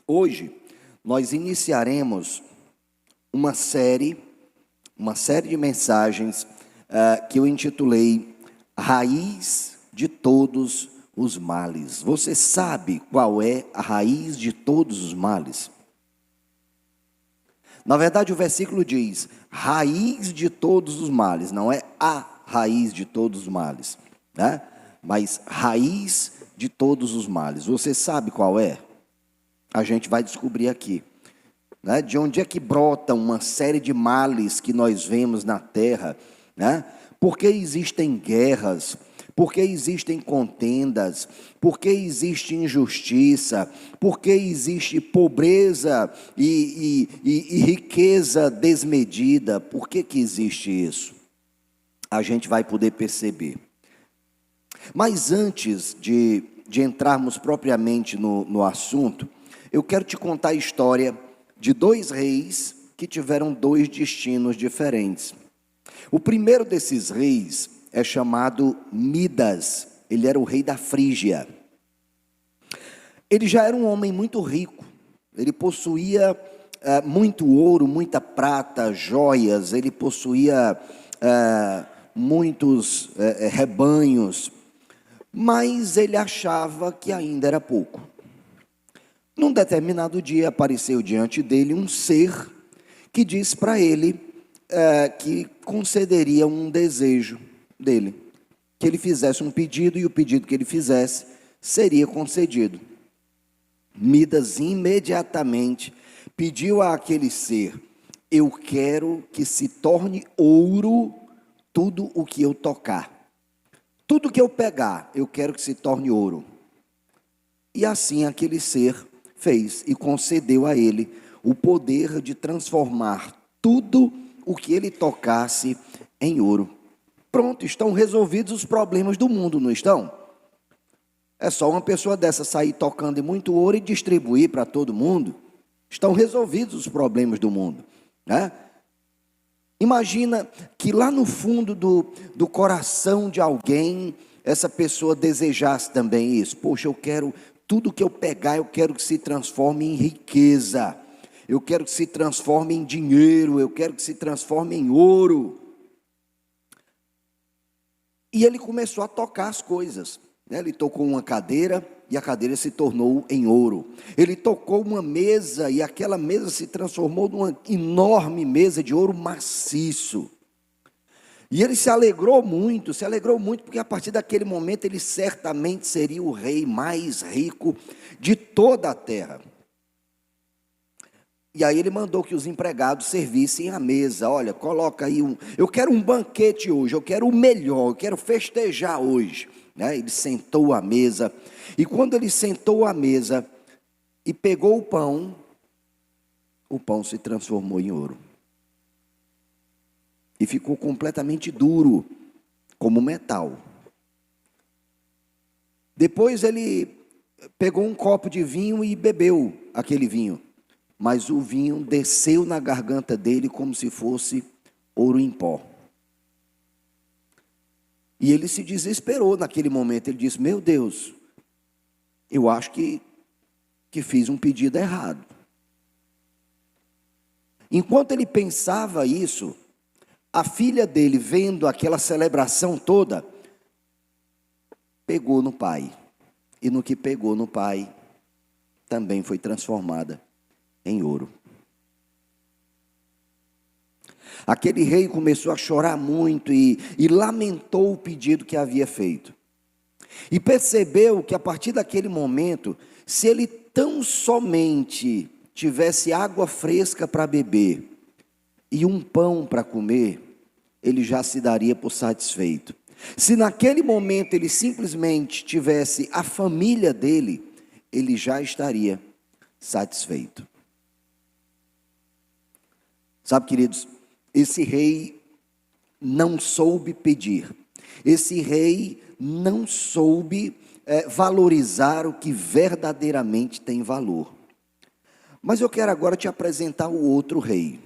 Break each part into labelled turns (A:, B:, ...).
A: Hoje nós iniciaremos uma série de mensagens que eu intitulei Raiz de Todos os Males. Você sabe qual é a raiz de todos os males? Na verdade, o versículo diz raiz de todos os males, não é a raiz de todos os males, né? Mas raiz de todos os males. Você sabe qual é? A gente vai descobrir aqui, né? De onde é que brota uma série de males que nós vemos na terra, né? Por que existem guerras? Por que existem contendas? Por que existe injustiça? Por que existe pobreza e riqueza desmedida? Por que existe isso? A gente vai poder perceber. Mas antes de entrarmos propriamente no assunto, eu quero te contar a história de dois reis que tiveram dois destinos diferentes. O primeiro desses reis é chamado Midas. Ele era o rei da Frígia. Ele já era um homem muito rico. Ele possuía muito ouro, muita prata, joias. Ele possuía muitos rebanhos. Mas ele achava que ainda era pouco. Num determinado dia apareceu diante dele um ser que disse para ele que concederia um desejo dele, que ele fizesse um pedido e o pedido que ele fizesse seria concedido. Midas imediatamente pediu àquele ser: eu quero que se torne ouro tudo o que eu tocar. Tudo que eu pegar, eu quero que se torne ouro. E assim aquele ser fez e concedeu a ele o poder de transformar tudo o que ele tocasse em ouro. Pronto, estão resolvidos os problemas do mundo, não estão? É só uma pessoa dessa sair tocando em muito ouro e distribuir para todo mundo. Estão resolvidos os problemas do mundo, né? Imagina que lá no fundo do coração de alguém, essa pessoa desejasse também isso. Poxa, eu quero, tudo que eu pegar, eu quero que se transforme em riqueza. Eu quero que se transforme em dinheiro, eu quero que se transforme em ouro. E ele começou a tocar as coisas, né? Ele tocou uma cadeira e a cadeira se tornou em ouro. Ele tocou uma mesa e aquela mesa se transformou numa enorme mesa de ouro maciço. E ele se alegrou muito porque a partir daquele momento ele certamente seria o rei mais rico de toda a terra. E aí ele mandou que os empregados servissem a mesa. Olha, coloca aí eu quero um banquete hoje, eu quero o melhor, eu quero festejar hoje, né? Ele sentou à mesa, e quando ele sentou à mesa e pegou o pão se transformou em ouro. E ficou completamente duro, como metal. Depois ele pegou um copo de vinho e bebeu aquele vinho. Mas o vinho desceu na garganta dele como se fosse ouro em pó. E ele se desesperou naquele momento. Ele disse: meu Deus, eu acho que fiz um pedido errado. Enquanto ele pensava isso, a filha dele, vendo aquela celebração toda, pegou no pai. E no que pegou no pai, também foi transformada em ouro. Aquele rei começou a chorar muito e lamentou o pedido que havia feito. E percebeu que a partir daquele momento, se ele tão somente tivesse água fresca para beber e um pão para comer, ele já se daria por satisfeito. Se naquele momento ele simplesmente tivesse a família dele, ele já estaria satisfeito. Sabe, queridos, esse rei não soube pedir. Esse rei não soube valorizar o que verdadeiramente tem valor. Mas eu quero agora te apresentar o outro rei.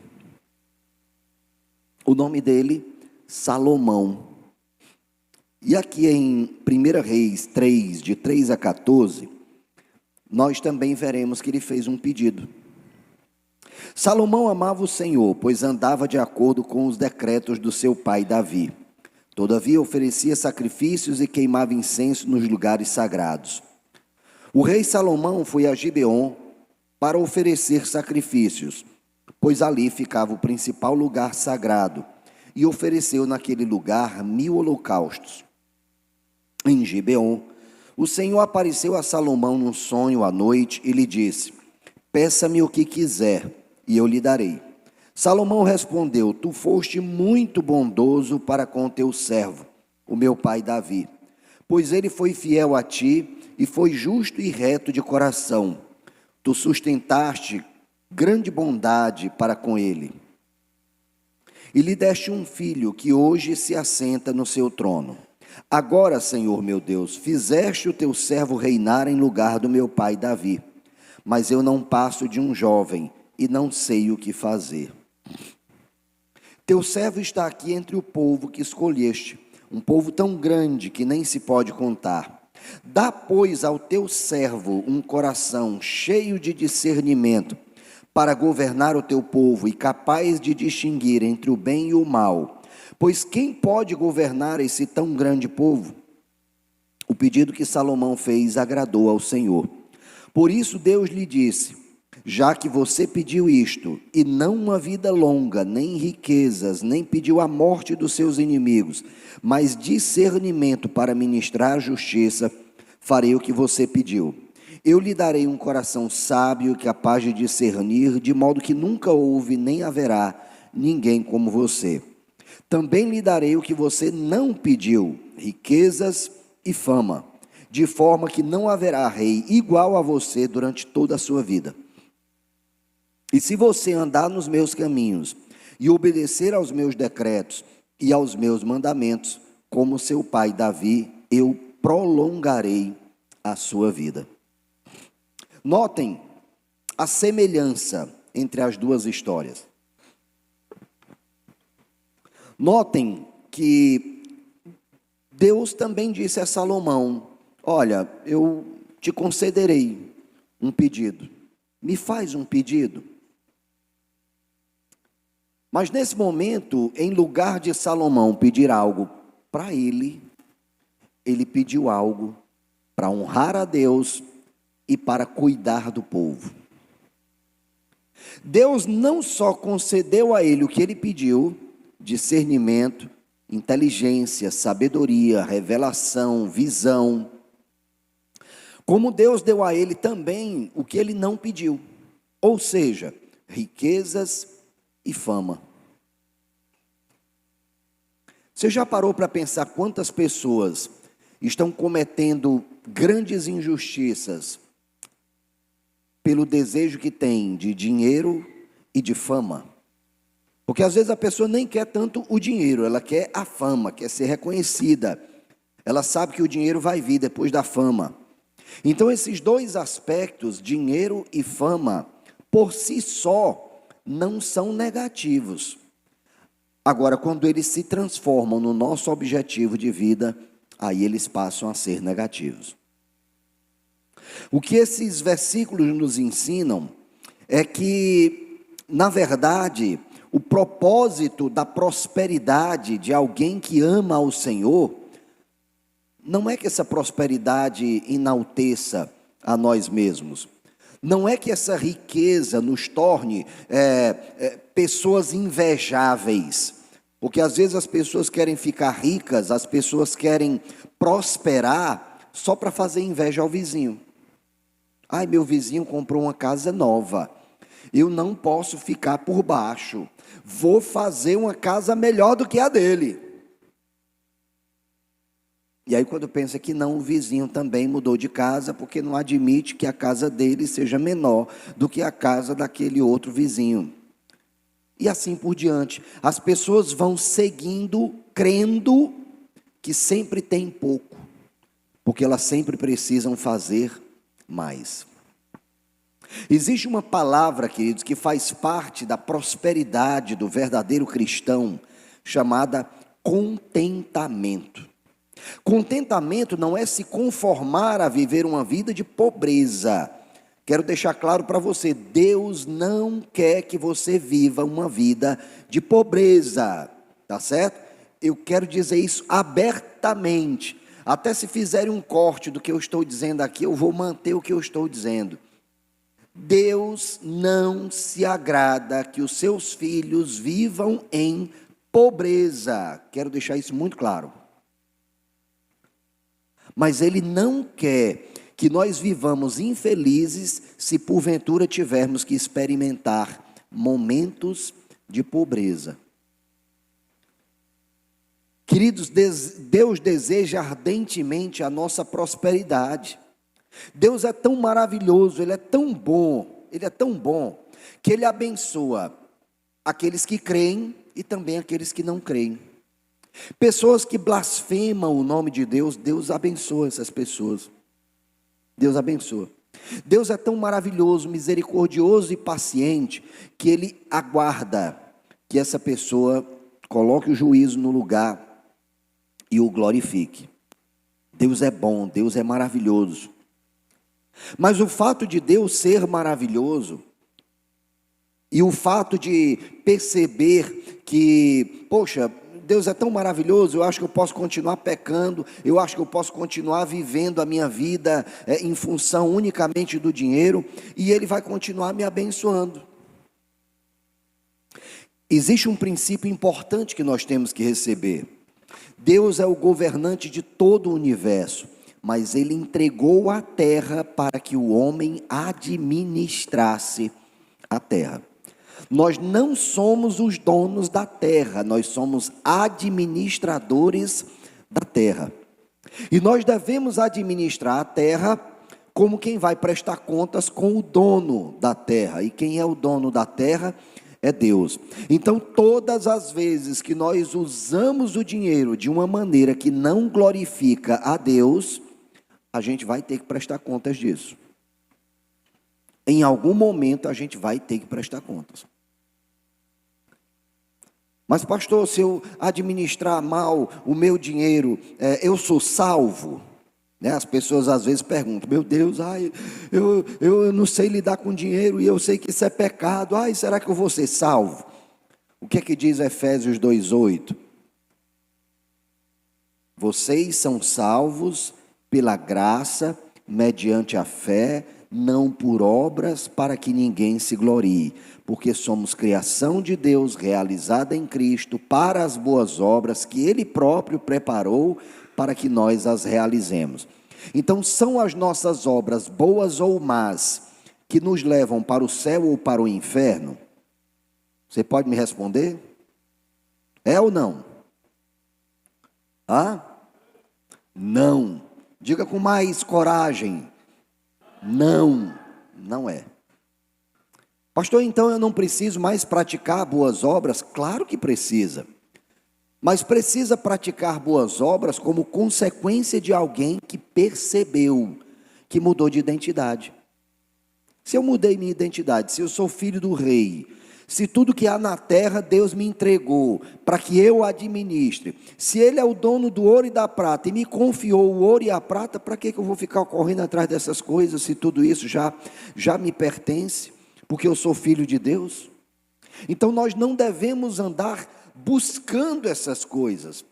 A: O nome dele, Salomão. E aqui em 1 Reis 3, de 3 a 14, nós também veremos que ele fez um pedido. Salomão amava o Senhor, pois andava de acordo com os decretos do seu pai Davi. Todavia oferecia sacrifícios e queimava incenso nos lugares sagrados. O rei Salomão foi a Gibeon para oferecer sacrifícios, pois ali ficava o principal lugar sagrado, e ofereceu naquele lugar 1000 holocaustos. Em Gibeon, o Senhor apareceu a Salomão num sonho à noite e lhe disse: peça-me o que quiser, e eu lhe darei. Salomão respondeu: tu foste muito bondoso para com teu servo, o meu pai Davi, pois ele foi fiel a ti e foi justo e reto de coração. Tu sustentaste grande bondade para com ele, e lhe deste um filho que hoje se assenta no seu trono. Agora, Senhor meu Deus, fizeste o teu servo reinar em lugar do meu pai Davi, mas eu não passo de um jovem e não sei o que fazer. Teu servo está aqui entre o povo que escolheste, um povo tão grande que nem se pode contar. Dá, pois, ao teu servo um coração cheio de discernimento, para governar o teu povo e capaz de distinguir entre o bem e o mal. Pois quem pode governar esse tão grande povo? O pedido que Salomão fez agradou ao Senhor. Por isso Deus lhe disse: já que você pediu isto, e não uma vida longa, nem riquezas, nem pediu a morte dos seus inimigos, mas discernimento para ministrar a justiça, farei o que você pediu. Eu lhe darei um coração sábio e capaz de discernir, de modo que nunca houve nem haverá ninguém como você. Também lhe darei o que você não pediu, riquezas e fama, de forma que não haverá rei igual a você durante toda a sua vida. E se você andar nos meus caminhos e obedecer aos meus decretos e aos meus mandamentos, como seu pai Davi, eu prolongarei a sua vida. Notem a semelhança entre as duas histórias. Notem que Deus também disse a Salomão: olha, eu te concederei um pedido, me faz um pedido. Mas nesse momento, em lugar de Salomão pedir algo para ele pediu algo para honrar a Deus e para cuidar do povo. Deus não só concedeu a ele o que ele pediu, discernimento, inteligência, sabedoria, revelação, visão, como Deus deu a ele também o que ele não pediu, ou seja, riquezas e fama. Você já parou para pensar quantas pessoas estão cometendo grandes injustiças pelo desejo que tem de dinheiro e de fama? Porque às vezes a pessoa nem quer tanto o dinheiro, ela quer a fama, quer ser reconhecida. Ela sabe que o dinheiro vai vir depois da fama. Então esses dois aspectos, dinheiro e fama, por si só, não são negativos. Agora, quando eles se transformam no nosso objetivo de vida, aí eles passam a ser negativos. O que esses versículos nos ensinam é que, na verdade, o propósito da prosperidade de alguém que ama ao Senhor, não é que essa prosperidade enalteça a nós mesmos. Não é que essa riqueza nos torne pessoas invejáveis. Porque às vezes as pessoas querem ficar ricas, as pessoas querem prosperar só para fazer inveja ao vizinho. Ai, meu vizinho comprou uma casa nova, eu não posso ficar por baixo, vou fazer uma casa melhor do que a dele. E aí quando pensa que não, o vizinho também mudou de casa, porque não admite que a casa dele seja menor do que a casa daquele outro vizinho. E assim por diante. As pessoas vão seguindo, crendo que sempre tem pouco, porque elas sempre precisam fazer mais. Existe uma palavra, queridos, que faz parte da prosperidade do verdadeiro cristão, chamada contentamento. Contentamento não é se conformar a viver uma vida de pobreza, Quero deixar claro para você, Deus não quer que você viva uma vida de pobreza, tá certo? Eu quero dizer isso abertamente. Até se fizerem um corte do que eu estou dizendo aqui, eu vou manter o que eu estou dizendo. Deus não se agrada que os seus filhos vivam em pobreza. Quero deixar isso muito claro. Mas Ele não quer que nós vivamos infelizes se porventura tivermos que experimentar momentos de pobreza. Queridos, Deus deseja ardentemente a nossa prosperidade. Deus é tão maravilhoso, Ele é tão bom, que Ele abençoa aqueles que creem e também aqueles que não creem. Pessoas que blasfemam o nome de Deus, Deus abençoa essas pessoas. Deus abençoa. Deus é tão maravilhoso, misericordioso e paciente, que Ele aguarda que essa pessoa coloque o juízo no lugar e o glorifique. Deus é bom, Deus é maravilhoso. Mas o fato de Deus ser maravilhoso e o fato de perceber que, poxa, Deus é tão maravilhoso, eu acho que eu posso continuar pecando, eu acho que eu posso continuar vivendo a minha vida em função unicamente do dinheiro, e Ele vai continuar me abençoando. Existe um princípio importante que nós temos que receber. Deus é o governante de todo o universo, mas Ele entregou a terra para que o homem administrasse a terra. Nós não somos os donos da terra, nós somos administradores da terra. E nós devemos administrar a terra como quem vai prestar contas com o dono da terra. E quem é o dono da terra? É Deus. Então, todas as vezes que nós usamos o dinheiro de uma maneira que não glorifica a Deus, a gente vai ter que prestar contas disso. Em algum momento a gente vai ter que prestar contas. Mas pastor, se eu administrar mal o meu dinheiro, eu sou salvo? As pessoas às vezes perguntam, meu Deus, eu não sei lidar com dinheiro e eu sei que isso é pecado, será que eu vou ser salvo? O que é que diz Efésios 2:8? Vocês são salvos pela graça, mediante a fé, não por obras, para que ninguém se glorie, porque somos criação de Deus, realizada em Cristo, para as boas obras que Ele próprio preparou para que nós as realizemos. Então, são as nossas obras, boas ou más, que nos levam para o céu ou para o inferno? Você pode me responder? É ou não? Não. Diga com mais coragem. Não é. Pastor, então eu não preciso mais praticar boas obras? Claro que precisa. Mas precisa praticar boas obras como consequência de alguém que percebeu que mudou de identidade. Se eu mudei minha identidade, se eu sou filho do rei, se tudo que há na terra Deus me entregou para que eu administre, se Ele é o dono do ouro e da prata e me confiou o ouro e a prata, para que eu vou ficar correndo atrás dessas coisas se tudo isso já me pertence, porque eu sou filho de Deus? Então nós não devemos andar buscando essas coisas.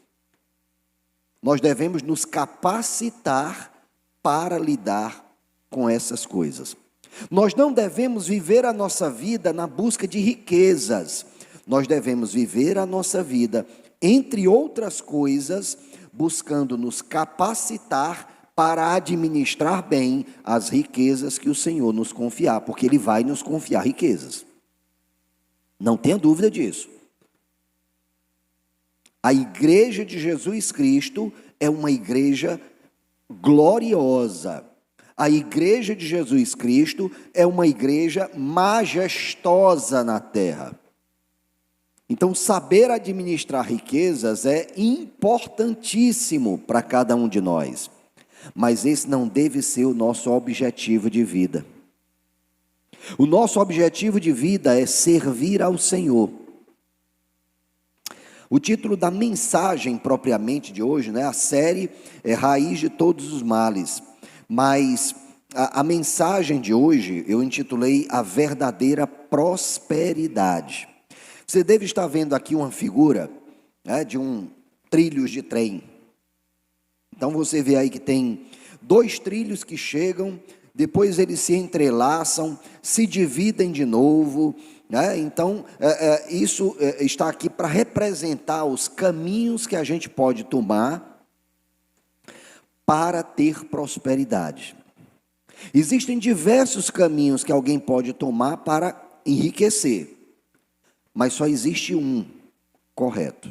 A: Nós devemos nos capacitar para lidar com essas coisas. Nós não devemos viver a nossa vida na busca de riquezas. Nós devemos viver a nossa vida, entre outras coisas, buscando nos capacitar para administrar bem as riquezas que o Senhor nos confiar, porque Ele vai nos confiar riquezas. Não tenha dúvida disso. A igreja de Jesus Cristo é uma igreja gloriosa. A igreja de Jesus Cristo é uma igreja majestosa na terra. Então, saber administrar riquezas é importantíssimo para cada um de nós. Mas esse não deve ser o nosso objetivo de vida. O nosso objetivo de vida é servir ao Senhor. O título da mensagem propriamente de hoje, a série é Raiz de Todos os Males. Mas a mensagem de hoje eu intitulei A Verdadeira Prosperidade. Você deve estar vendo aqui uma figura, né, de trilhos de trem. Então você vê aí que tem 2 trilhos que chegam, depois eles se entrelaçam, se dividem de novo, né? Então isso está aqui para representar os caminhos que a gente pode tomar para ter prosperidade. Existem diversos caminhos que alguém pode tomar para enriquecer, mas só existe um correto.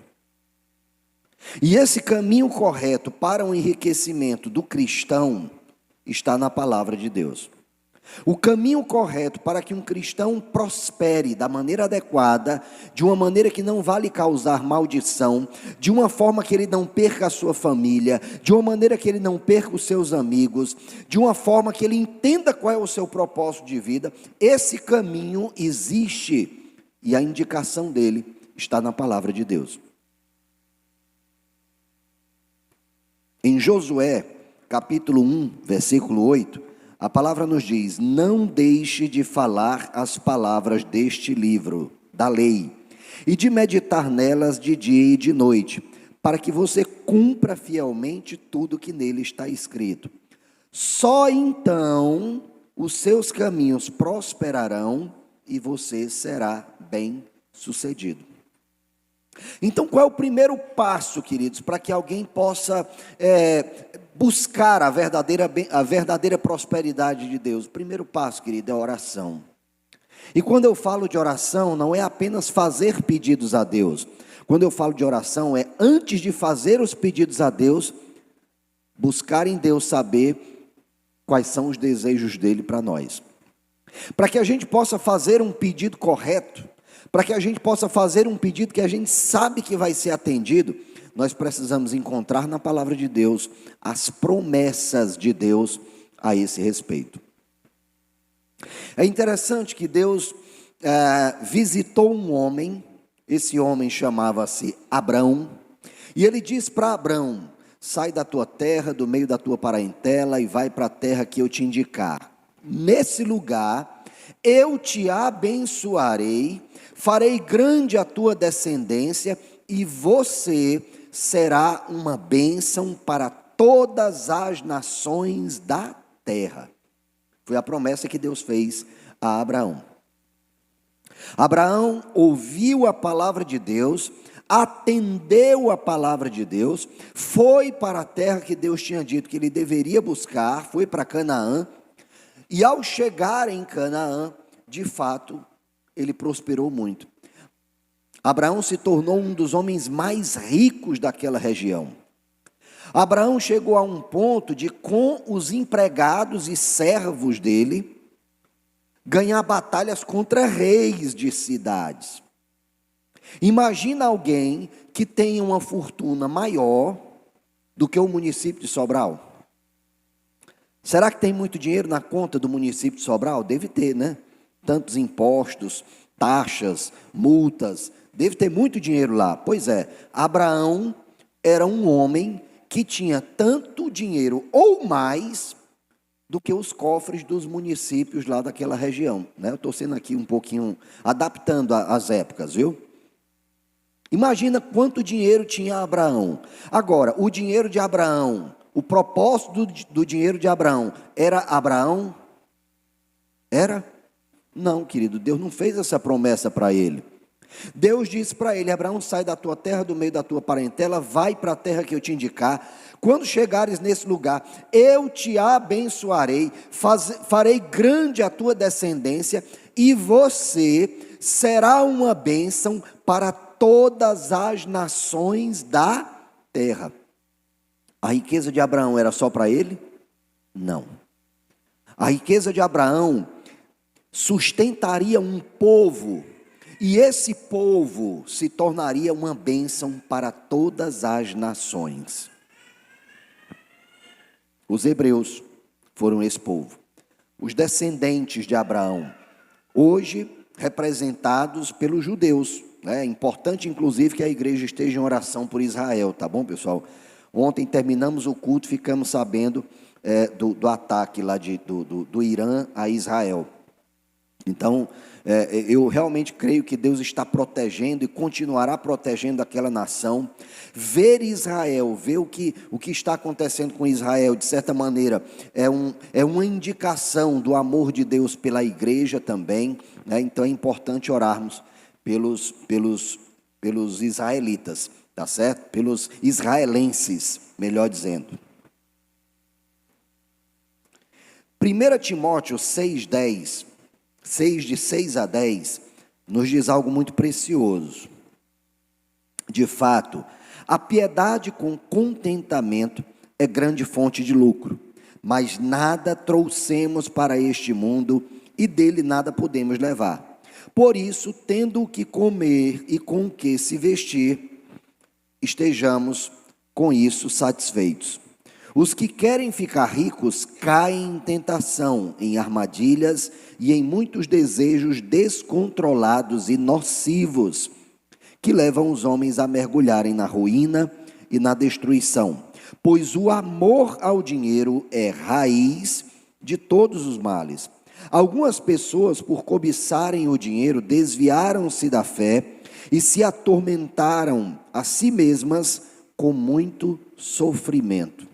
A: E esse caminho correto para o enriquecimento do cristão está na palavra de Deus. O caminho correto para que um cristão prospere da maneira adequada, de uma maneira que não vá lhe causar maldição, de uma forma que ele não perca a sua família, de uma maneira que ele não perca os seus amigos, de uma forma que ele entenda qual é o seu propósito de vida, esse caminho existe e a indicação dele está na palavra de Deus. Em Josué, capítulo 1, versículo 8, a palavra nos diz: não deixe de falar as palavras deste livro, da lei, e de meditar nelas de dia e de noite, para que você cumpra fielmente tudo que nele está escrito. Só então os seus caminhos prosperarão e você será bem-sucedido. Então, qual é o primeiro passo, queridos, para que alguém possa buscar a verdadeira prosperidade de Deus? O primeiro passo, querido, é a oração. E quando eu falo de oração, não é apenas fazer pedidos a Deus. Quando eu falo de oração, é antes de fazer os pedidos a Deus, buscar em Deus saber quais são os desejos dele para nós. Para que a gente possa fazer um pedido correto, para que a gente possa fazer um pedido que a gente sabe que vai ser atendido, nós precisamos encontrar na palavra de Deus as promessas de Deus a esse respeito. É interessante que Deus visitou um homem, esse homem chamava-se Abrão, e ele diz para Abrão: sai da tua terra, do meio da tua parentela e vai para a terra que eu te indicar. Nesse lugar eu te abençoarei, farei grande a tua descendência e você será uma bênção para todas as nações da terra. Foi a promessa que Deus fez a Abraão. Abraão ouviu a palavra de Deus, atendeu a palavra de Deus, foi para a terra que Deus tinha dito que ele deveria buscar, foi para Canaã, e ao chegar em Canaã, de fato, ele prosperou muito. Abraão se tornou um dos homens mais ricos daquela região. Abraão chegou a um ponto de, com os empregados e servos dele, ganhar batalhas contra reis de cidades. Imagina alguém que tenha uma fortuna maior do que o município de Sobral. Será que tem muito dinheiro na conta do município de Sobral? Deve ter, né? Tantos impostos, taxas, multas, deve ter muito dinheiro lá. Pois é, Abraão era um homem que tinha tanto dinheiro ou mais do que os cofres dos municípios lá daquela região, né? Eu estou sendo aqui um pouquinho, adaptando as épocas, viu? Imagina quanto dinheiro tinha Abraão. Agora, o dinheiro de Abraão, o propósito do dinheiro de Abraão, era Abraão? Era? Não, querido, Deus não fez essa promessa para ele. Deus disse para ele: Abraão, sai da tua terra, do meio da tua parentela, vai para a terra que eu te indicar. Quando chegares nesse lugar, eu te abençoarei, farei grande a tua descendência, e você será uma bênção para todas as nações da terra. A riqueza de Abraão era só para ele? Não. A riqueza de Abraão sustentaria um povo, e esse povo se tornaria uma bênção para todas as nações. Os hebreus foram esse povo, os descendentes de Abraão, hoje representados pelos judeus. É importante, inclusive, que a igreja esteja em oração por Israel, tá bom, pessoal? Ontem terminamos o culto, ficamos sabendo do ataque lá do Irã a Israel. Então, eu realmente creio que Deus está protegendo e continuará protegendo aquela nação. Ver Israel, ver o que está acontecendo com Israel, de certa maneira, é uma indicação do amor de Deus pela igreja também, né? Então é importante orarmos pelos israelitas, tá certo? Pelos israelenses, melhor dizendo. 1 Timóteo 6:10, 6 nos diz algo muito precioso. De fato, a piedade com contentamento é grande fonte de lucro, mas nada trouxemos para este mundo e dele nada podemos levar. Por isso, tendo o que comer e com o que se vestir, estejamos com isso satisfeitos. Os que querem ficar ricos caem em tentação, em armadilhas e em muitos desejos descontrolados e nocivos, que levam os homens a mergulharem na ruína e na destruição. Pois o amor ao dinheiro é raiz de todos os males. Algumas pessoas, por cobiçarem o dinheiro, desviaram-se da fé e se atormentaram a si mesmas com muito sofrimento.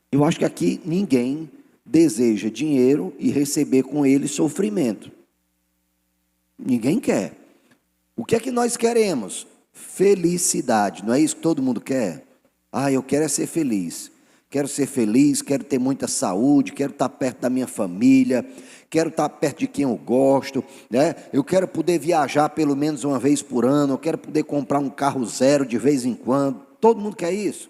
A: Eu acho que aqui ninguém deseja dinheiro e receber com ele sofrimento. Ninguém quer. O que é que nós queremos? Felicidade. Não é isso que todo mundo quer? Eu quero é ser feliz. Quero ser feliz, quero ter muita saúde, quero estar perto da minha família, quero estar perto de quem eu gosto, né? Eu quero poder viajar pelo menos uma vez por ano, eu quero poder comprar um carro zero de vez em quando. Todo mundo quer isso.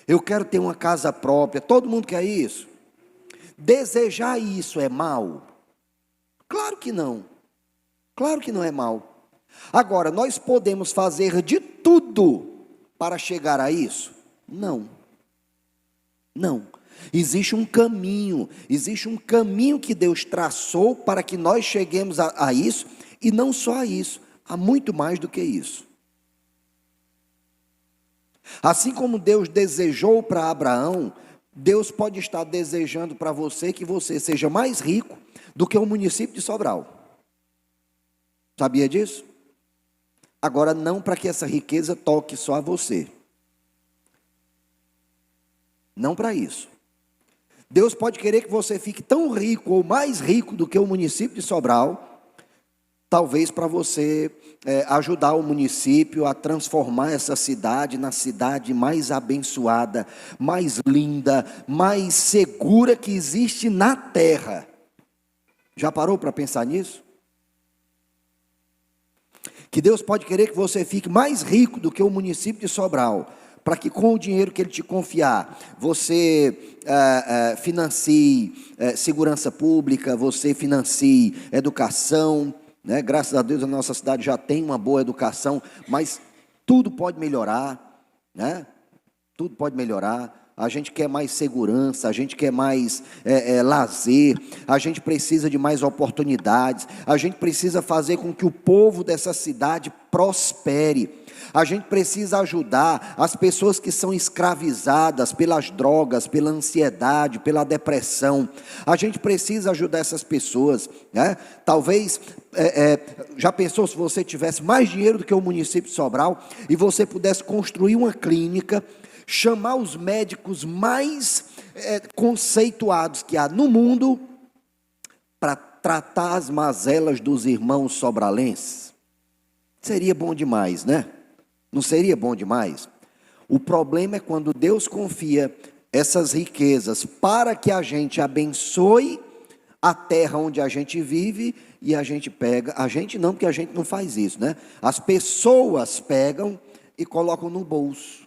A: Eu quero ter uma casa própria, todo mundo quer isso. Desejar isso é mal? Claro que não. Claro que não é mal. Agora, nós podemos fazer de tudo para chegar a isso? Não. Não. Existe um caminho que Deus traçou para que nós cheguemos a isso, e não só a isso, há muito mais do que isso. Assim como Deus desejou para Abraão, Deus pode estar desejando para você que você seja mais rico do que o município de Sobral. Sabia disso? Agora, não para que essa riqueza toque só a você. Não para isso. Deus pode querer que você fique tão rico ou mais rico do que o município de Sobral, talvez para você ajudar o município a transformar essa cidade na cidade mais abençoada, mais linda, mais segura que existe na terra. Já parou para pensar nisso? Que Deus pode querer que você fique mais rico do que o município de Sobral, para que com o dinheiro que Ele te confiar, você financie segurança pública, você financie educação, né? Graças a Deus a nossa cidade já tem uma boa educação, mas tudo pode melhorar, né? Tudo pode melhorar. A gente quer mais segurança, a gente quer mais lazer, a gente precisa de mais oportunidades, a gente precisa fazer com que o povo dessa cidade prospere. A gente precisa ajudar as pessoas que são escravizadas pelas drogas, pela ansiedade, pela depressão. A gente precisa ajudar essas pessoas, né? Talvez, já pensou se você tivesse mais dinheiro do que o município de Sobral e você pudesse construir uma clínica, chamar os médicos mais conceituados que há no mundo para tratar as mazelas dos irmãos sobralenses? Seria bom demais, né? Não seria bom demais? O problema é quando Deus confia essas riquezas para que a gente abençoe a terra onde a gente vive, e a gente pega, a gente não, porque a gente não faz isso, né? As pessoas pegam e colocam no bolso.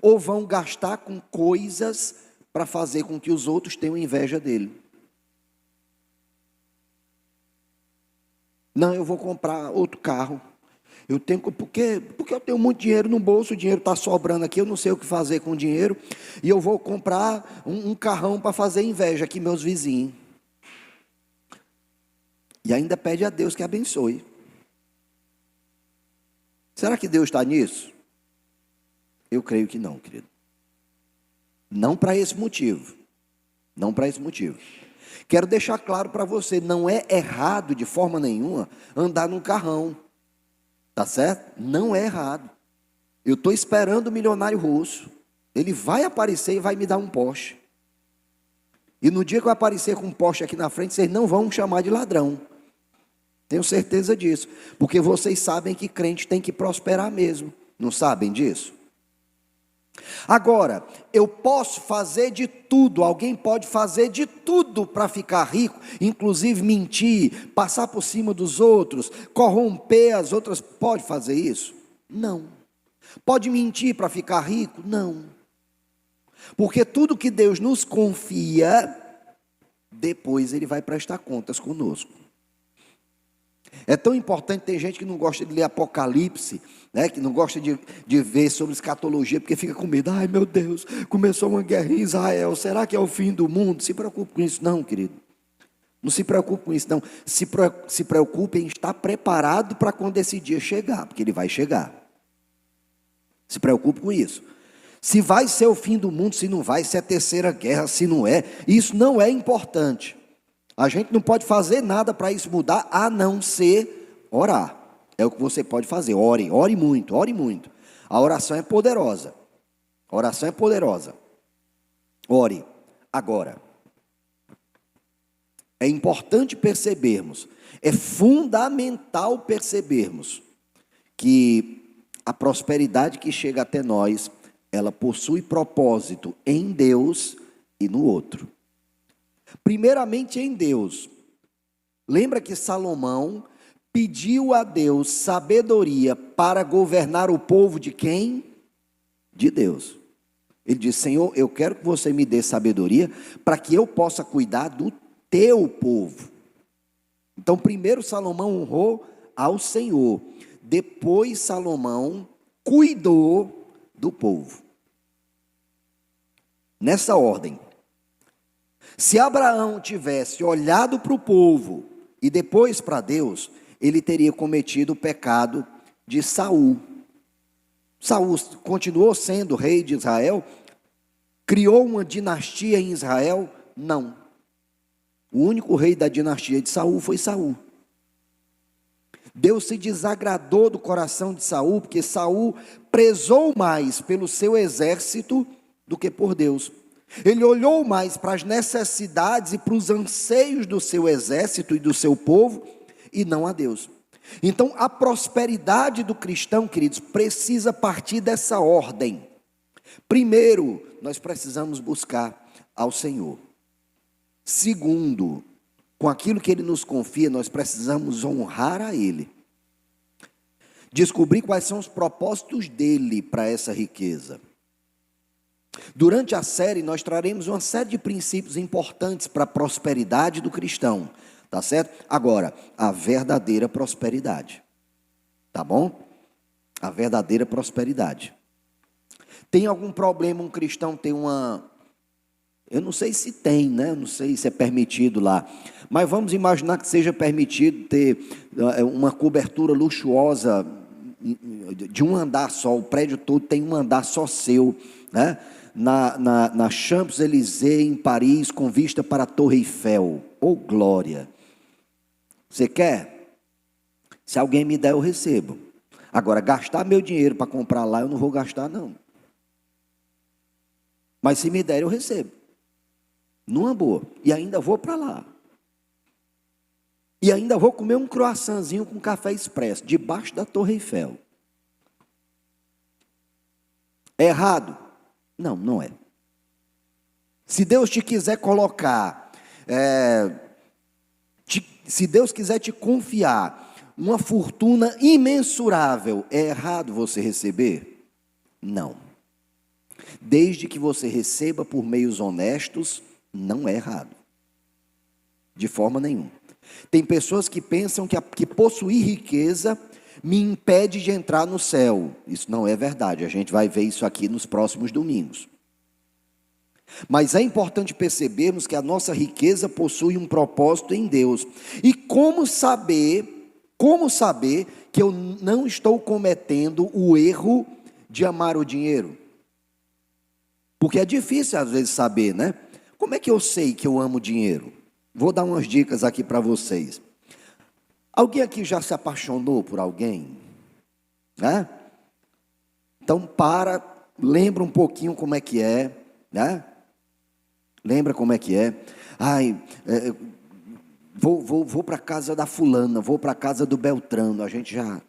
A: Ou vão gastar com coisas para fazer com que os outros tenham inveja dele. Não, eu vou comprar outro carro. Eu tenho, porque eu tenho muito dinheiro no bolso, o dinheiro está sobrando aqui, eu não sei o que fazer com o dinheiro, e eu vou comprar um carrão para fazer inveja aqui, meus vizinhos. E ainda pede a Deus que abençoe. Será que Deus está nisso? Eu creio que não, querido. Não para esse motivo. Não para esse motivo. Quero deixar claro para você, não é errado de forma nenhuma andar num carrão. Tá certo? Não é errado. Eu estou esperando o milionário russo. Ele vai aparecer e vai me dar um Porsche. E no dia que eu aparecer com um Porsche aqui na frente, vocês não vão me chamar de ladrão. Tenho certeza disso. Porque vocês sabem que crente tem que prosperar mesmo. Não sabem disso? Agora, eu posso fazer de tudo, alguém pode fazer de tudo para ficar rico, inclusive mentir, passar por cima dos outros, corromper as outras, pode fazer isso? Não. Pode mentir para ficar rico? Não. Porque tudo que Deus nos confia, depois Ele vai prestar contas conosco. É tão importante, tem gente que não gosta de ler Apocalipse, né, que não gosta de ver sobre escatologia, porque fica com medo. Ai meu Deus, começou uma guerra em Israel, será que é o fim do mundo? Se preocupe com isso não, querido. Não se preocupe com isso não. Se preocupe em estar preparado para quando esse dia chegar, porque ele vai chegar. Se preocupe com isso. Se vai ser o fim do mundo, se não vai, se é terceira guerra, se não é, isso não é importante. A gente não pode fazer nada para isso mudar, a não ser orar. É o que você pode fazer, ore, ore muito, ore muito. A oração é poderosa. A oração é poderosa. Ore. Agora, é importante percebermos, é fundamental percebermos que a prosperidade que chega até nós, ela possui propósito em Deus e no outro. Primeiramente em Deus. Lembra que Salomão pediu a Deus sabedoria para governar o povo de quem? De Deus. Ele disse: Senhor, eu quero que você me dê sabedoria para que eu possa cuidar do teu povo. Então primeiro Salomão honrou ao Senhor. Depois Salomão cuidou do povo. Nessa ordem. Se Abraão tivesse olhado para o povo e depois para Deus, ele teria cometido o pecado de Saul. Saul continuou sendo rei de Israel? Criou uma dinastia em Israel? Não. O único rei da dinastia de Saul foi Saul. Deus se desagradou do coração de Saul, porque Saul prezou mais pelo seu exército do que por Deus. Ele olhou mais para as necessidades e para os anseios do seu exército e do seu povo, e não a Deus. Então, a prosperidade do cristão, queridos, precisa partir dessa ordem. Primeiro, nós precisamos buscar ao Senhor. Segundo, com aquilo que Ele nos confia, nós precisamos honrar a Ele. Descobrir quais são os propósitos dEle para essa riqueza. Durante a série, nós traremos uma série de princípios importantes para a prosperidade do cristão, tá certo? Agora, a verdadeira prosperidade, tá bom? A verdadeira prosperidade. Tem algum problema um cristão ter uma... Eu não sei se tem, né? Eu não sei se é permitido lá, mas vamos imaginar que seja permitido ter uma cobertura luxuosa de um andar só, o prédio todo tem um andar só seu, né? Na Champs-Élysées, em Paris, com vista para a Torre Eiffel. Oh, glória! Você quer? Se alguém me der, eu recebo. Agora, gastar meu dinheiro para comprar lá, eu não vou gastar, não. Mas se me der, eu recebo. Numa boa. E ainda vou para lá. E ainda vou comer um croissantzinho com café expresso, debaixo da Torre Eiffel. É errado? Não, não é. Se Deus te quiser colocar, se Deus quiser te confiar uma fortuna imensurável, é errado você receber? Não. Desde que você receba por meios honestos, não é errado. De forma nenhuma. Tem pessoas que pensam que possuir riqueza me impede de entrar no céu. Isso não é verdade. A gente vai ver isso aqui nos próximos domingos. Mas é importante percebermos que a nossa riqueza possui um propósito em Deus. E como saber que eu não estou cometendo o erro de amar o dinheiro? Porque é difícil às vezes saber, né? Como é que eu sei que eu amo dinheiro? Vou dar umas dicas aqui para vocês. Alguém aqui já se apaixonou por alguém? Né? Então lembra um pouquinho como é que é, né? Lembra como é que é? Ai, vou para a casa da fulana, vou para a casa do Beltrano, a gente já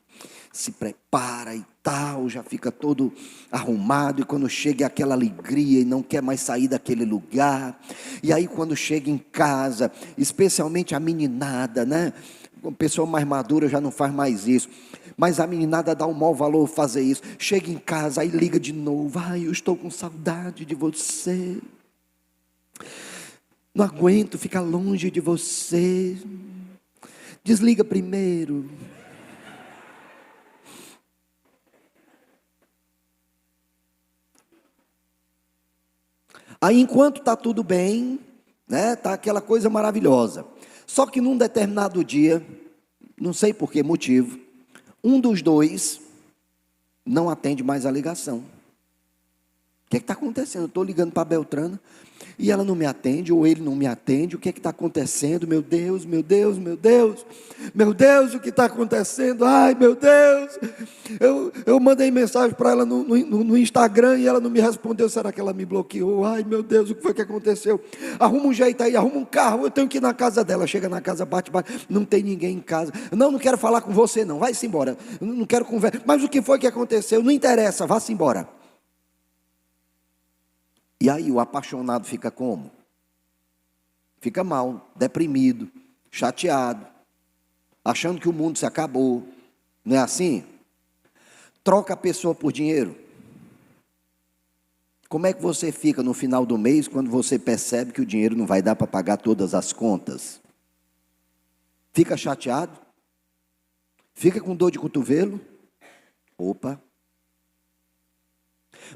A: se prepara e tal, já fica todo arrumado, e quando chega aquela alegria e não quer mais sair daquele lugar, e aí quando chega em casa, especialmente a meninada, né? Uma pessoa mais madura já não faz mais isso, mas a meninada dá um mau valor fazer isso, chega em casa, aí liga de novo, ai, eu estou com saudade de você, não aguento ficar longe de você, desliga primeiro. Aí enquanto está tudo bem, né, está aquela coisa maravilhosa. Só que num determinado dia, não sei por que motivo, um dos dois não atende mais a ligação. O que está acontecendo? Eu estou ligando para a Beltrana e ela não me atende, ou ele não me atende. O que está acontecendo? Meu Deus, meu Deus, meu Deus, meu Deus, o que está acontecendo? Ai, meu Deus, eu mandei mensagem para ela no Instagram e ela não me respondeu. Será que ela me bloqueou? Ai, meu Deus, o que foi que aconteceu? Arruma um jeito aí, arruma um carro, eu tenho que ir na casa dela. Chega na casa, bate, não tem ninguém em casa. Não quero falar com você não, vai-se embora, não quero conversa. Mas o que foi que aconteceu? Não interessa, vá-se embora. E aí o apaixonado fica como? Fica mal, deprimido, chateado, achando que o mundo se acabou. Não é assim? Troca a pessoa por dinheiro. Como é que você fica no final do mês quando você percebe que o dinheiro não vai dar para pagar todas as contas? Fica chateado? Fica com dor de cotovelo? Opa!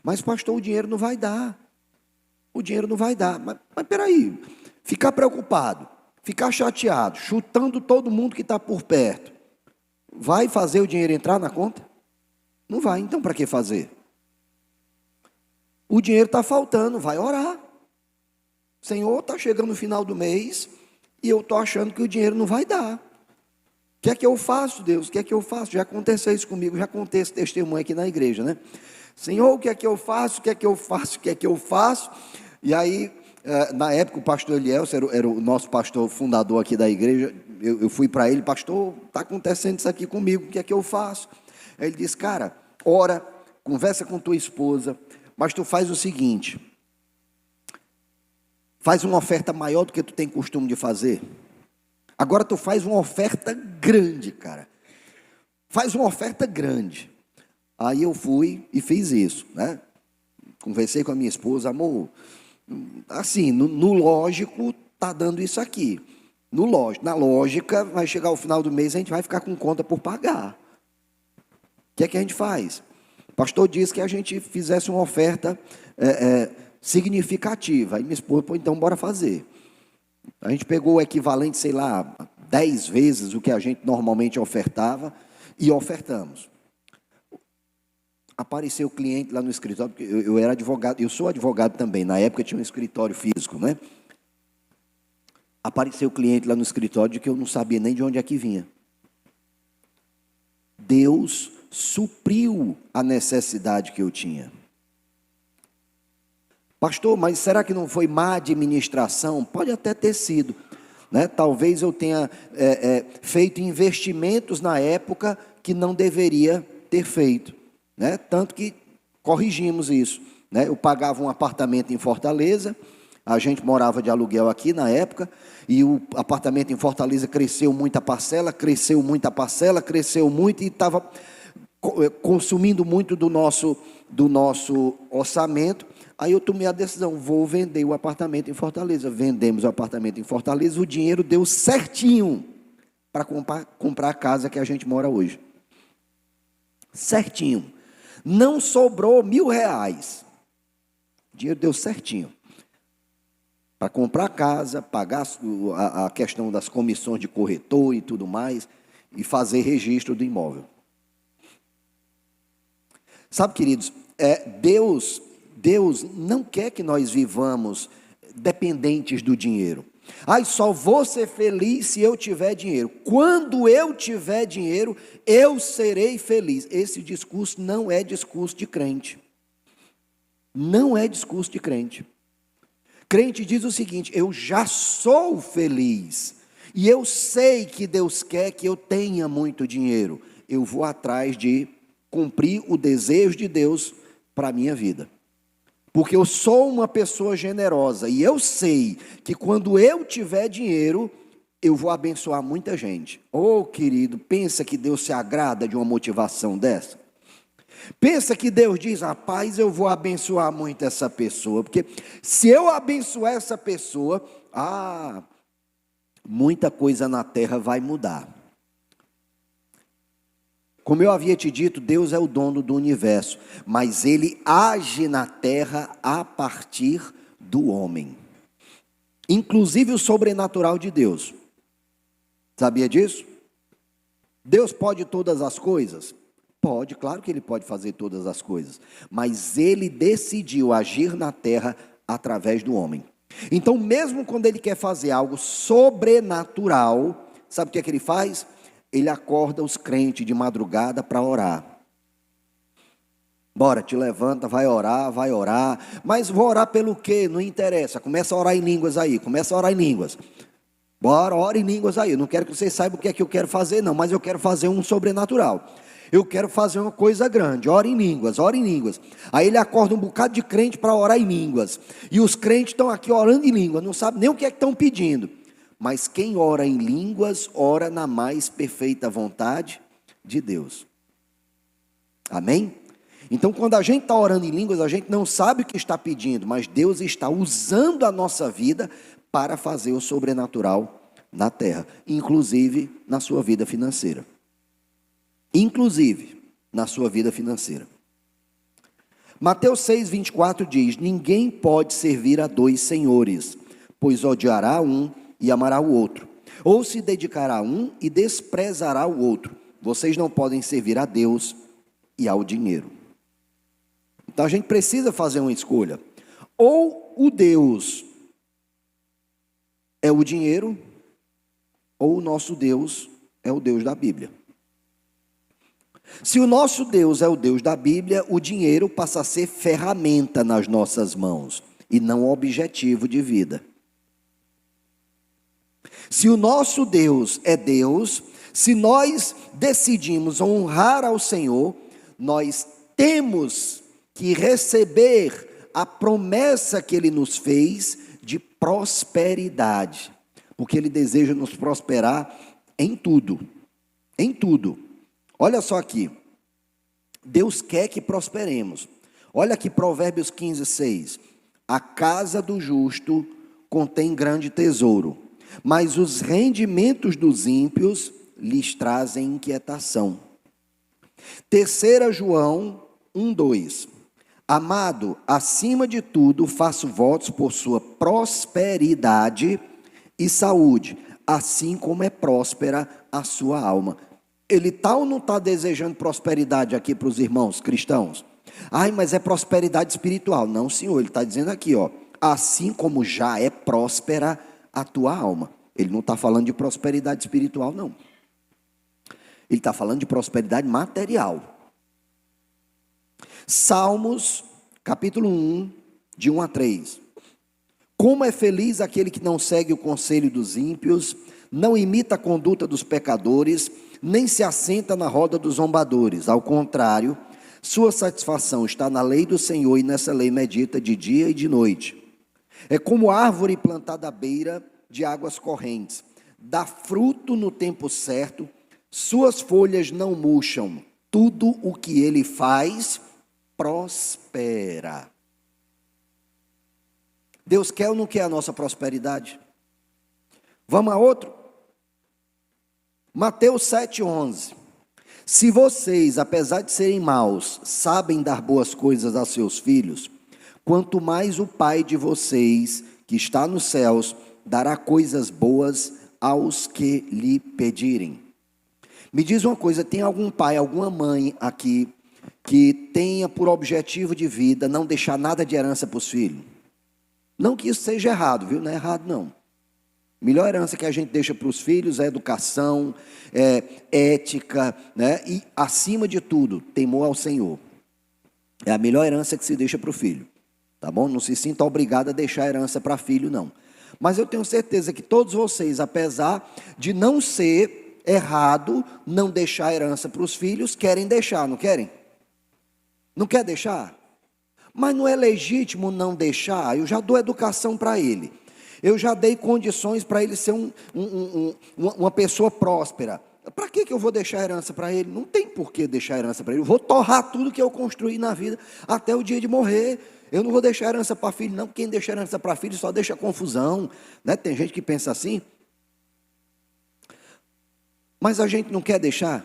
A: Mas pastor, o dinheiro não vai dar. O dinheiro não vai dar, mas peraí, ficar preocupado, ficar chateado, chutando todo mundo que está por perto, vai fazer o dinheiro entrar na conta? Não vai, então para que fazer? O dinheiro está faltando, vai orar. Senhor, está chegando no final do mês e eu estou achando que o dinheiro não vai dar. O que é que eu faço, Deus? O que é que eu faço? Já aconteceu isso comigo, já contei esse testemunho aqui na igreja, né? Senhor, o que é que eu faço? O que é que eu faço? O que é que eu faço? E aí, na época, o pastor Elielson era o nosso pastor fundador aqui da igreja. Eu fui para ele, pastor, está acontecendo isso aqui comigo, o que é que eu faço? Aí ele disse, cara, ora, conversa com tua esposa, mas tu faz o seguinte, faz uma oferta maior do que tu tem costume de fazer. Agora tu faz uma oferta grande, cara. Faz uma oferta grande. Aí eu fui e fiz isso, né? Conversei com a minha esposa, amor, assim, no lógico, está dando isso aqui. Na lógica, vai chegar o final do mês, a gente vai ficar com conta por pagar. O que é que a gente faz? O pastor disse que a gente fizesse uma oferta significativa. Aí minha esposa, pô, então bora fazer. A gente pegou o equivalente, sei lá, 10 vezes o que a gente normalmente ofertava e ofertamos. Apareceu o cliente lá no escritório, porque eu era advogado, eu sou advogado também, na época tinha um escritório físico, né? Apareceu o cliente lá no escritório de que eu não sabia nem de onde é que vinha. Deus supriu a necessidade que eu tinha. Pastor, mas será que não foi má administração? Pode até ter sido, né? Talvez eu tenha feito investimentos na época que não deveria ter feito. Né? Tanto que corrigimos isso, né? Eu pagava um apartamento em Fortaleza, a gente morava de aluguel aqui na época, e o apartamento em Fortaleza cresceu muito e estava consumindo muito do nosso orçamento. Aí eu tomei a decisão, vou vender o apartamento em Fortaleza. Vendemos o apartamento em Fortaleza, o dinheiro deu certinho para comprar a casa que a gente mora hoje. Certinho. Não sobrou R$1.000. O dinheiro deu certinho. Para comprar a casa, pagar a questão das comissões de corretor e tudo mais, e fazer registro do imóvel. Sabe, queridos, Deus Deus não quer que nós vivamos dependentes do dinheiro. Ai, só vou ser feliz se eu tiver dinheiro. Quando eu tiver dinheiro, eu serei feliz. Esse discurso não é discurso de crente. Não é discurso de crente. Crente diz o seguinte: eu já sou feliz. E eu sei que Deus quer que eu tenha muito dinheiro. Eu vou atrás de cumprir o desejo de Deus para a minha vida. Porque eu sou uma pessoa generosa e eu sei que quando eu tiver dinheiro, eu vou abençoar muita gente. Oh, querido, pensa que Deus se agrada de uma motivação dessa? Pensa que Deus diz: rapaz, eu vou abençoar muito essa pessoa, porque se eu abençoar essa pessoa, muita coisa na terra vai mudar. Como eu havia te dito, Deus é o dono do universo, mas Ele age na terra a partir do homem. Inclusive o sobrenatural de Deus. Sabia disso? Deus pode todas as coisas? Pode, claro que Ele pode fazer todas as coisas. Mas Ele decidiu agir na terra através do homem. Então, mesmo quando Ele quer fazer algo sobrenatural, sabe o que é que Ele faz? Ele acorda os crentes de madrugada para orar. Bora, te levanta, vai orar. Mas vou orar pelo quê? Não interessa, começa a orar em línguas aí, Bora, ora em línguas aí, eu não quero que vocês saibam o que é que eu quero fazer não, mas eu quero fazer um sobrenatural. Eu quero fazer uma coisa grande, ora em línguas. Aí ele acorda um bocado de crente para orar em línguas. E os crentes estão aqui orando em línguas, não sabem nem o que é que estão pedindo. Mas quem ora em línguas, ora na mais perfeita vontade de Deus. Amém? Então, quando a gente está orando em línguas, a gente não sabe o que está pedindo, mas Deus está usando a nossa vida para fazer o sobrenatural na terra, inclusive na sua vida financeira. Mateus 6,24 diz: ninguém pode servir a dois senhores, pois odiará um e amará o outro, ou se dedicará a um e desprezará o outro. Vocês não podem servir a Deus e ao dinheiro. Então a gente precisa fazer uma escolha. Ou o Deus é o dinheiro, ou o nosso Deus é o Deus da Bíblia. Se o nosso Deus é o Deus da Bíblia, o dinheiro passa a ser ferramenta nas nossas mãos e não objetivo de vida. Se o nosso Deus é Deus, se nós decidimos honrar ao Senhor, nós temos que receber a promessa que Ele nos fez de prosperidade, porque Ele deseja nos prosperar em tudo, Olha só aqui, Deus quer que prosperemos. Olha aqui Provérbios 15:6. A casa do justo contém grande tesouro, mas os rendimentos dos ímpios lhes trazem inquietação. 3 João 1:2. Amado, acima de tudo, faço votos por sua prosperidade e saúde, assim como é próspera a sua alma. Ele está ou não está desejando prosperidade aqui para os irmãos cristãos? Ai, mas é prosperidade espiritual. Não, senhor, ele está dizendo aqui, assim como já é próspera a tua alma. Ele não está falando de prosperidade espiritual, não. Ele está falando de prosperidade material. Salmos, capítulo 1, de 1 a 3. Como é feliz aquele que não segue o conselho dos ímpios, não imita a conduta dos pecadores, nem se assenta na roda dos zombadores. Ao contrário, sua satisfação está na lei do Senhor, e nessa lei medita de dia e de noite. É como árvore plantada à beira de águas correntes, dá fruto no tempo certo, suas folhas não murcham, tudo o que ele faz prospera. Deus quer ou não quer a nossa prosperidade? Vamos a outro? Mateus 7,11. Se vocês, apesar de serem maus, sabem dar boas coisas a seus filhos, quanto mais o Pai de vocês, que está nos céus, dará coisas boas aos que lhe pedirem. Me diz uma coisa, tem algum pai, alguma mãe aqui que tenha por objetivo de vida não deixar nada de herança para os filhos. Não que isso seja errado, viu? Não é errado, não. A melhor herança que a gente deixa para os filhos é educação, é ética, né? E, acima de tudo, temor ao Senhor. É a melhor herança que se deixa para o filho. Tá bom? Não se sinta obrigado a deixar herança para filho, não. Mas eu tenho certeza que todos vocês, apesar de não ser errado não deixar herança para os filhos, querem deixar, não querem? Não quer deixar? Mas não é legítimo não deixar. Eu já dou educação para ele. Eu já dei condições para ele ser uma pessoa próspera. Para que eu vou deixar herança para ele? Não tem por que deixar herança para ele. Eu vou torrar tudo que eu construí na vida até o dia de morrer. Eu não vou deixar herança para filho, não. Quem deixa herança para filho só deixa confusão, né? Tem gente que pensa assim. Mas a gente não quer deixar.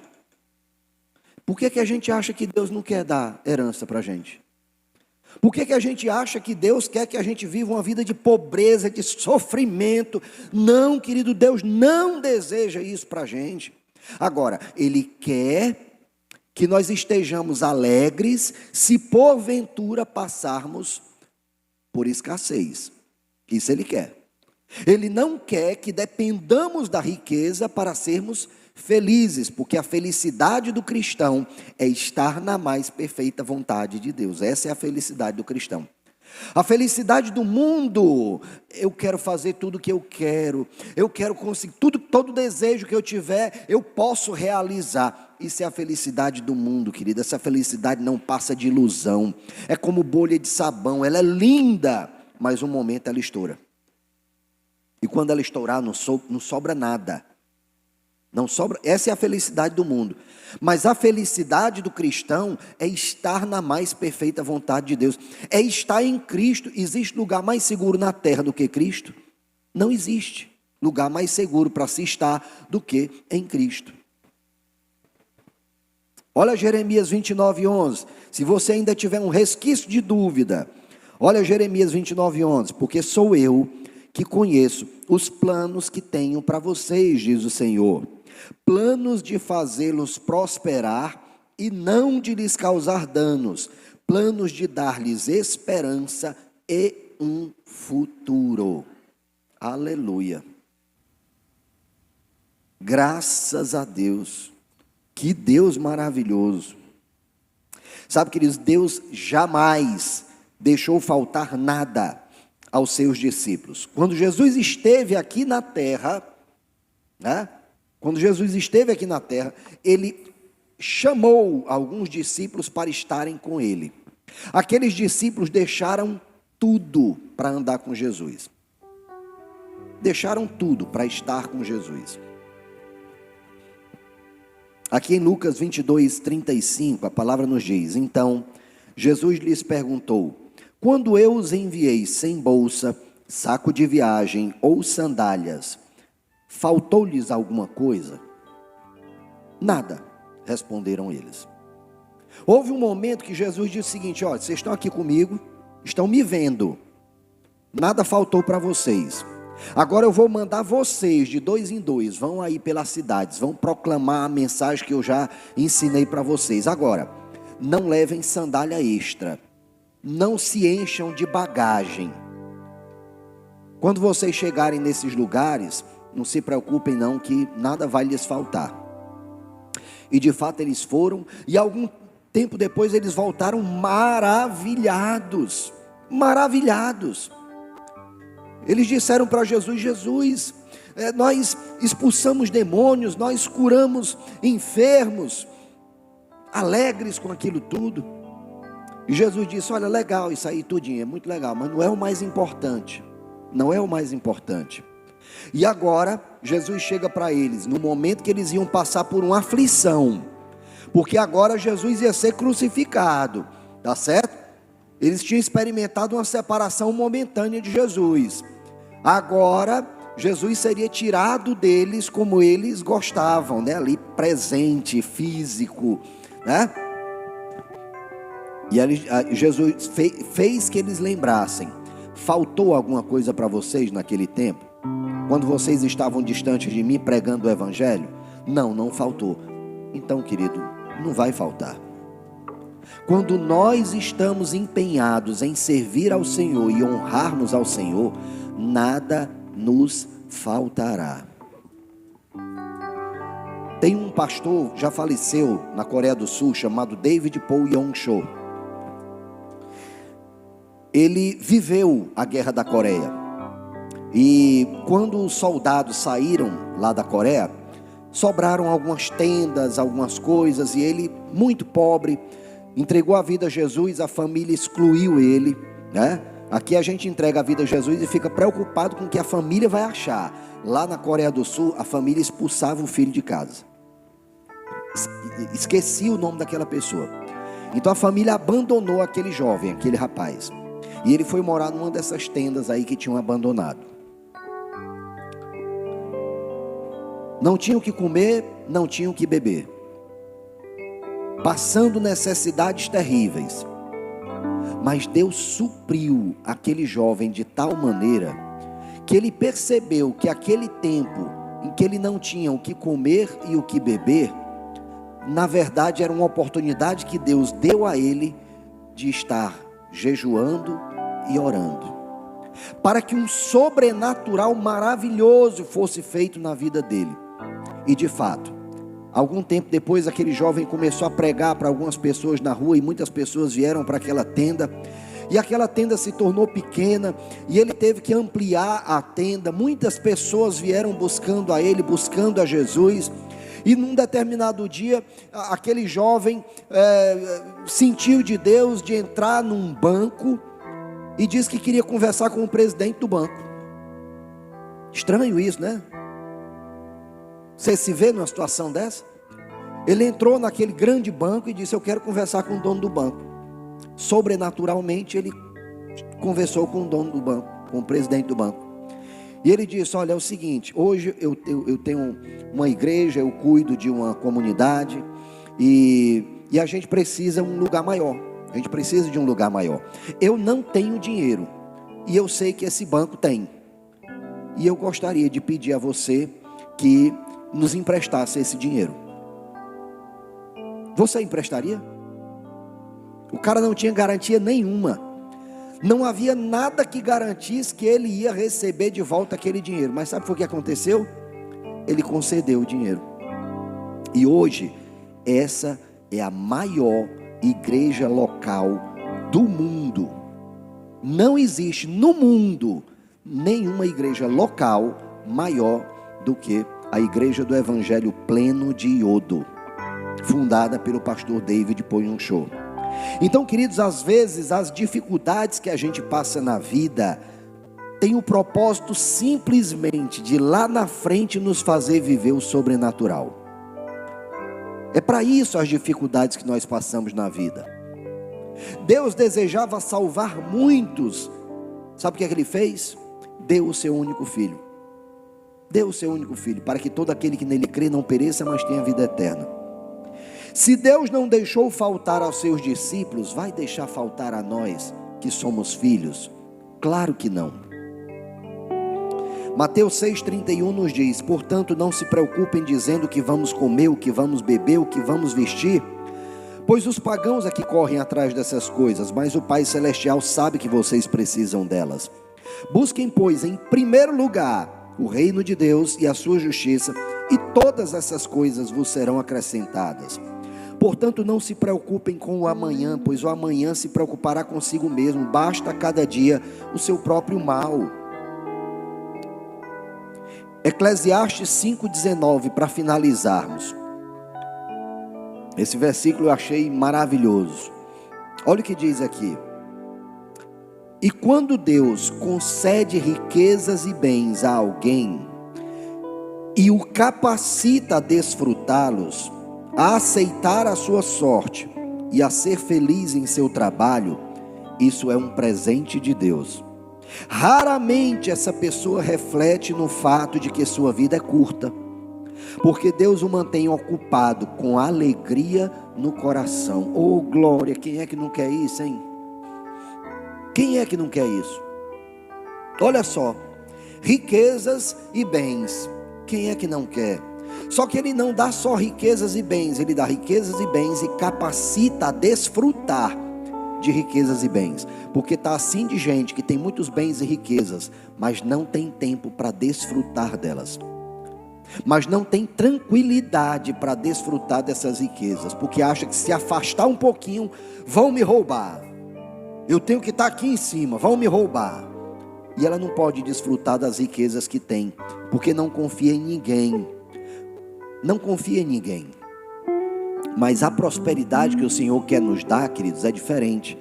A: Por que a gente acha que Deus não quer dar herança para a gente? Por que a gente acha que Deus quer que a gente viva uma vida de pobreza, de sofrimento? Não, querido, Deus não deseja isso para a gente. Agora, Ele quer que nós estejamos alegres se porventura passarmos por escassez. Isso Ele quer. Ele não quer que dependamos da riqueza para sermos felizes, porque a felicidade do cristão é estar na mais perfeita vontade de Deus. Essa é a felicidade do cristão. A felicidade do mundo, eu quero fazer tudo o que eu quero conseguir, todo desejo que eu tiver, eu posso realizar. Isso é a felicidade do mundo, querida. Essa felicidade não passa de ilusão, é como bolha de sabão, ela é linda, mas um momento ela estoura. E quando ela estourar, não sobra nada. Não sobra. Essa é a felicidade do mundo. Mas a felicidade do cristão é estar na mais perfeita vontade de Deus. É estar em Cristo. Existe lugar mais seguro na terra do que Cristo? Não existe lugar mais seguro para se estar do que em Cristo. Olha Jeremias 29:11. Se você ainda tiver um resquício de dúvida, olha Jeremias 29:11. Porque sou eu que conheço os planos que tenho para vocês, diz o Senhor. Planos de fazê-los prosperar e não de lhes causar danos. Planos de dar-lhes esperança e um futuro. Aleluia. Graças a Deus. Que Deus maravilhoso. Sabe, queridos, Deus jamais deixou faltar nada aos seus discípulos. Quando Jesus esteve aqui na terra, né? Quando Jesus esteve aqui na terra, Ele chamou alguns discípulos para estarem com Ele. Aqueles discípulos deixaram tudo para andar com Jesus. Deixaram tudo para estar com Jesus. Aqui em Lucas 22:35, a palavra nos diz: então, Jesus lhes perguntou: quando eu os enviei sem bolsa, saco de viagem ou sandálias, faltou-lhes alguma coisa? Nada, responderam eles. Houve um momento que Jesus disse o seguinte: olha, vocês estão aqui comigo, estão me vendo, nada faltou para vocês. Agora eu vou mandar vocês de 2 em 2, vão aí pelas cidades, vão proclamar a mensagem que eu já ensinei para vocês. Agora, não levem sandália extra, não se encham de bagagem. Quando vocês chegarem nesses lugares, não se preocupem não, que nada vai lhes faltar. E de fato eles foram, e algum tempo depois eles voltaram maravilhados. Eles disseram para Jesus: Jesus, nós expulsamos demônios, nós curamos enfermos, alegres com aquilo tudo. E Jesus disse: olha, legal isso aí tudinho, é muito legal, mas não é o mais importante. Não é o mais importante. E agora, Jesus chega para eles, no momento que eles iam passar por uma aflição, porque agora Jesus ia ser crucificado, tá certo? Eles tinham experimentado uma separação momentânea de Jesus. Agora, Jesus seria tirado deles como eles gostavam, né? Ali presente, físico, né? E ali, Jesus fez que eles lembrassem: faltou alguma coisa para vocês naquele tempo? Quando vocês estavam distantes de mim pregando o evangelho? Não faltou. Então, querido, não vai faltar. Quando nós estamos empenhados em servir ao Senhor e honrarmos ao Senhor, nada nos faltará. Tem um pastor, já faleceu na Coreia do Sul, chamado David Paul Yong-cho. Ele viveu a Guerra da Coreia. E quando os soldados saíram lá da Coreia, sobraram algumas tendas, algumas coisas, e ele, muito pobre, entregou a vida a Jesus. A família excluiu ele, né? Aqui a gente entrega a vida a Jesus e fica preocupado com o que a família vai achar. Lá na Coreia do Sul, a família expulsava o filho de casa. Esqueci o nome daquela pessoa. Então a família abandonou aquele jovem, aquele rapaz. E ele foi morar numa dessas tendas aí que tinham abandonado. Não tinha o que comer, não tinha o que beber. Passando necessidades terríveis. Mas Deus supriu aquele jovem de tal maneira que ele percebeu que aquele tempo em que ele não tinha o que comer e o que beber, na verdade era uma oportunidade que Deus deu a ele de estar jejuando e orando, para que um sobrenatural maravilhoso fosse feito na vida dele. E de fato, algum tempo depois, aquele jovem começou a pregar para algumas pessoas na rua, e muitas pessoas vieram para aquela tenda, e aquela tenda se tornou pequena, e ele teve que ampliar a tenda. Muitas pessoas vieram buscando a ele, buscando a Jesus. E num determinado dia, aquele jovem sentiu de Deus de entrar num banco, e disse que queria conversar com o presidente do banco. Estranho isso, né? Você se vê numa situação dessa? Ele entrou naquele grande banco e disse: eu quero conversar com o dono do banco. Sobrenaturalmente ele conversou com o dono do banco, com o presidente do banco. E ele disse: olha, é o seguinte, hoje eu tenho uma igreja, eu cuido de uma comunidade, e a gente precisa de um lugar maior. A gente precisa de um lugar maior. Eu não tenho dinheiro, e eu sei que esse banco tem. E eu gostaria de pedir a você que nos emprestasse esse dinheiro. Você emprestaria? O cara não tinha garantia nenhuma. Não havia nada que garantisse que ele ia receber de volta aquele dinheiro. Mas sabe o que aconteceu? Ele concedeu o dinheiro. E hoje, essa é a maior igreja local do mundo. Não existe no mundo nenhuma igreja local maior do que a igreja do Evangelho Pleno de Iodo, fundada pelo pastor David Paul Yong-cho. Então, queridos, às vezes as dificuldades que a gente passa na vida tem o propósito simplesmente de lá na frente nos fazer viver o sobrenatural. É para isso as dificuldades que nós passamos na vida. Deus desejava salvar muitos. Sabe o que é que Ele fez? Deu o seu único filho. Deu o seu único filho, para que todo aquele que nele crê não pereça, mas tenha vida eterna. Se Deus não deixou faltar aos seus discípulos, vai deixar faltar a nós que somos filhos? Claro que não. Mateus 6,31 nos diz: portanto não se preocupem dizendo o que vamos comer, o que vamos beber, o que vamos vestir, pois os pagãos é que correm atrás dessas coisas, mas o Pai Celestial sabe que vocês precisam delas. Busquem, pois, em primeiro lugar o reino de Deus e a sua justiça, e todas essas coisas vos serão acrescentadas. Portanto, não se preocupem com o amanhã, pois o amanhã se preocupará consigo mesmo. Basta a cada dia o seu próprio mal. Eclesiastes 5,19, para finalizarmos. Esse versículo eu achei maravilhoso. Olha o que diz aqui: e quando Deus concede riquezas e bens a alguém, e o capacita a desfrutá-los, a aceitar a sua sorte e a ser feliz em seu trabalho, isso é um presente de Deus. Raramente essa pessoa reflete no fato de que sua vida é curta, porque Deus o mantém ocupado com alegria no coração. Oh glória, quem é que não quer isso, hein? Quem é que não quer isso? Olha só, riquezas e bens, quem é que não quer? Só que ele não dá só riquezas e bens, ele dá riquezas e bens e capacita a desfrutar de riquezas e bens. Porque está assim de gente que tem muitos bens e riquezas, mas não tem tempo para desfrutar delas. Mas não tem tranquilidade para desfrutar dessas riquezas, porque acha que se afastar um pouquinho, vão me roubar. Eu tenho que estar aqui em cima, vão me roubar. E ela não pode desfrutar das riquezas que tem, porque não confia em ninguém. Não confia em ninguém. Mas a prosperidade que o Senhor quer nos dar, queridos, é diferente.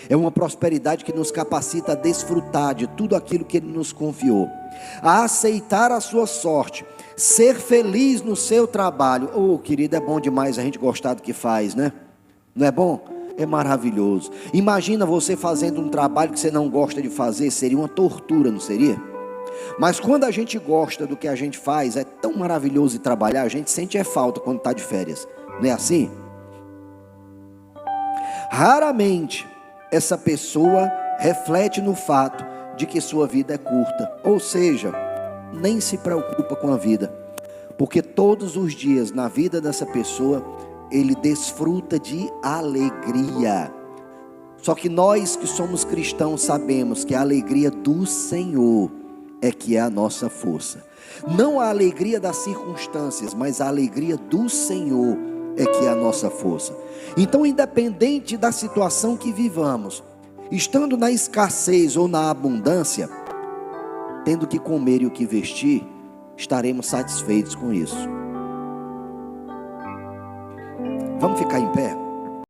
A: É uma prosperidade que nos capacita a desfrutar de tudo aquilo que Ele nos confiou, a aceitar a sua sorte, ser feliz no seu trabalho. Oh, querido, é bom demais a gente gostar do que faz, né? Não é bom? É maravilhoso. Imagina você fazendo um trabalho que você não gosta de fazer, seria uma tortura, não seria? Mas quando a gente gosta do que a gente faz, é tão maravilhoso de trabalhar, a gente sente falta quando está de férias, não é assim? Raramente essa pessoa reflete no fato de que sua vida é curta, ou seja, nem se preocupa com a vida, porque todos os dias na vida dessa pessoa, ele desfruta de alegria. Só que nós que somos cristãos sabemos que a alegria do Senhor é que é a nossa força. Não a alegria das circunstâncias, mas a alegria do Senhor é que é a nossa força. Então, independente da situação que vivamos, estando na escassez ou na abundância, tendo que comer e o que vestir, estaremos satisfeitos com isso. Vamos ficar em pé?